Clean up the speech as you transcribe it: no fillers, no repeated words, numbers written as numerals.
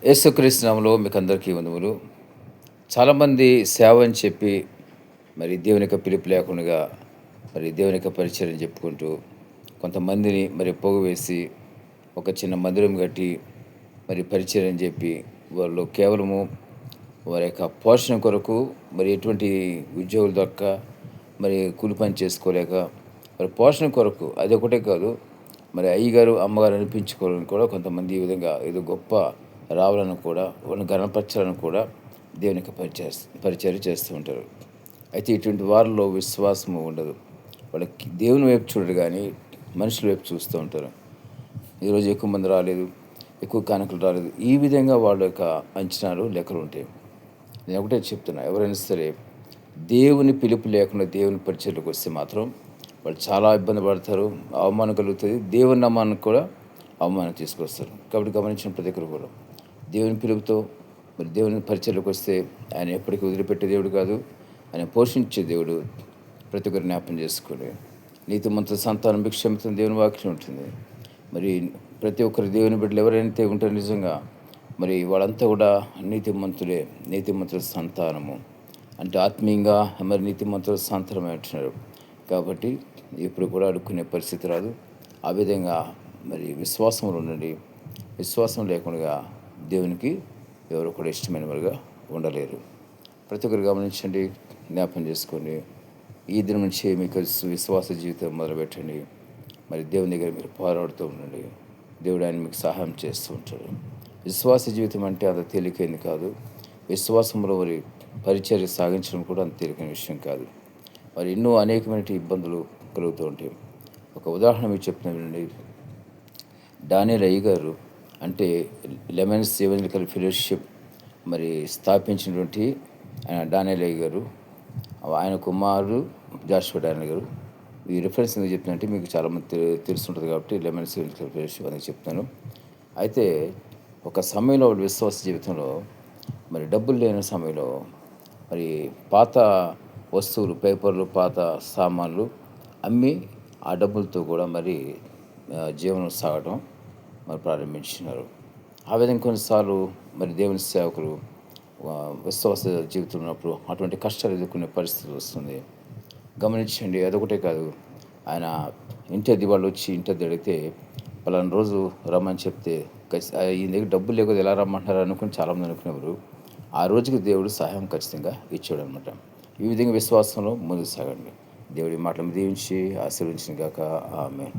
యేసుక్రీస్తు నామములో మీకందరికీ వందములు. చాలామంది సేవ అని చెప్పి మరి దేవుని యొక్క పిలుపు లేకుండా మరి దేవుని యొక్క పరిచయం చెప్పుకుంటూ కొంతమందిని మరి పోగువేసి ఒక చిన్న మందిరం కట్టి మరి పరిచయం అని చెప్పి వాళ్ళు కేవలము వారి యొక్క పోషణ కొరకు మరి ఎటువంటి ఉద్యోగులు దొరక్క మరి కూలి పని చేసుకోలేక మరి పోషణ కొరకు అది ఒకటే కాదు, మరి అయ్యగారు అమ్మగారు అనిపించుకోవాలని కూడా కొంతమంది ఈ విధంగా ఏదో గొప్ప రావాలని కూడా వాళ్ళని గణపరచాలని కూడా దేవునికి పరిచర్య చేస్తూ ఉంటారు. అయితే ఇటువంటి వారిలో విశ్వాసము ఉండదు. వాళ్ళకి దేవుని వైపు చూడరు కానీ మనుషుల వైపు చూస్తూ ఉంటారు. ఈరోజు ఎక్కువ మంది రాలేదు, ఎక్కువ కానుకలు రాలేదు, ఈ విధంగా వాళ్ళ యొక్క అంచనాలు లెక్కలు ఉంటాయి. నేను ఒకటే చెప్తున్నా, ఎవరైనా సరే దేవుని పిలుపు లేకుండా దేవుని పరిచయలోకి వస్తే మాత్రం వాళ్ళు చాలా ఇబ్బంది పడతారు, అవమానం కలుగుతుంది, దేవుని నమ్మానికి కూడా అవమానం తీసుకొస్తారు. కాబట్టి గమనించిన ప్రతి ఒక్కరు కూడా దేవుని పిలుపుతో మరి దేవుని పరిచయలోకి వస్తే ఆయన ఎప్పటికీ వదిలిపెట్టే దేవుడు కాదు, ఆయన పోషించే దేవుడు. ప్రతి ఒక్కరు జ్ఞాపం చేసుకోండి. నీతిమంతుల సంతానం భిక్షమితం దేవుని వాక్యం ఉంటుంది. మరి ప్రతి ఒక్కరు దేవుని బిడ్డలు ఎవరైతే ఉంటారో నిజంగా మరి వాళ్ళంతా కూడా నీతిమంతులే, నీతిమంతుల సంతానము అంటే ఆత్మీయంగా మరి నీతిమంతుల సంతానం అంటున్నారు. కాబట్టి ఇప్పుడు కూడా అడుక్కునే పరిస్థితి రాదు. ఆ విధంగా మరి విశ్వాసంలో ఉండండి. విశ్వాసం లేకుండా దేవునికి ఎవరు కూడా ఇష్టమైన వారుగా ఉండలేరు. ప్రతి ఒక్కరు గమనించండి, జ్ఞాపం చేసుకోండి. ఈ దినం నుంచి మీకు విశ్వాస జీవితం మొదలుపెట్టండి. మరి దేవుని దగ్గర మీరు పోరాడుతూ ఉండండి. దేవుడు ఆయన మీకు సహాయం చేస్తూ ఉంటాడు. విశ్వాస జీవితం అంటే అంత తేలికైంది కాదు. విశ్వాసంలో మరి పరిచర్య సాగించడం కూడా అంత తేలికైన విషయం కాదు. మరి ఎన్నో అనేకమైన ఇబ్బందులు కలుగుతూ ఉంటాయి. ఒక ఉదాహరణ మీకు చెప్తున్నానండి. డానియేల్ అయ్య గారు అంటే లెమన్స్ ఎవెంజలికల్ ఫెలోషిప్ మరి స్థాపించినటువంటి డానియేల్ అయ్య గారు, ఆయన కుమారుడు జాషువా డానియేల్ గారు. ఈ రిఫరెన్స్ ఎందుకు చెప్తున్నానంటే మీకు చాలామంది తెలుస్తుంటుంది కాబట్టి లెమన్స్ ఎవెంజలికల్ ఫెలోషిప్ అనేది చెప్తాను. అయితే ఒక సమయంలో వాళ్ళ విశ్వాస జీవితంలో మరి డబ్బులు లేని సమయంలో మరి పాత వస్తువులు, పేపర్లు, పాత సామాన్లు అమ్మి ఆ డబ్బులతో కూడా మరి జీవనం సాగడం మరి ప్రారంభించినారు. ఆ విధంగా కొన్నిసార్లు మరి దేవుని సేవకులు విశ్వాస జీవితం ఉన్నప్పుడు అటువంటి కష్టాలు ఎదుర్కొనే పరిస్థితి వస్తుంది. గమనించండి, అదొకటే కాదు, ఆయన ఇంటి వాళ్ళు వచ్చి ఇంటి అడిగితే పలానా రోజు రమ్మని చెప్తే ఈయన దగ్గర డబ్బులు లేకపోతే ఎలా రమ్మంటారు అనుకుని చాలామంది అనుకునేవారు. ఆ రోజుకి దేవుడు సహాయం ఖచ్చితంగా ఇచ్చాడు అనమాట. ఈ విధంగా విశ్వాసంలో ముందుకు సాగండి. దేవుడి మాటలు దీవించి ఆశీర్వదించిన గాక. ఆమేన్.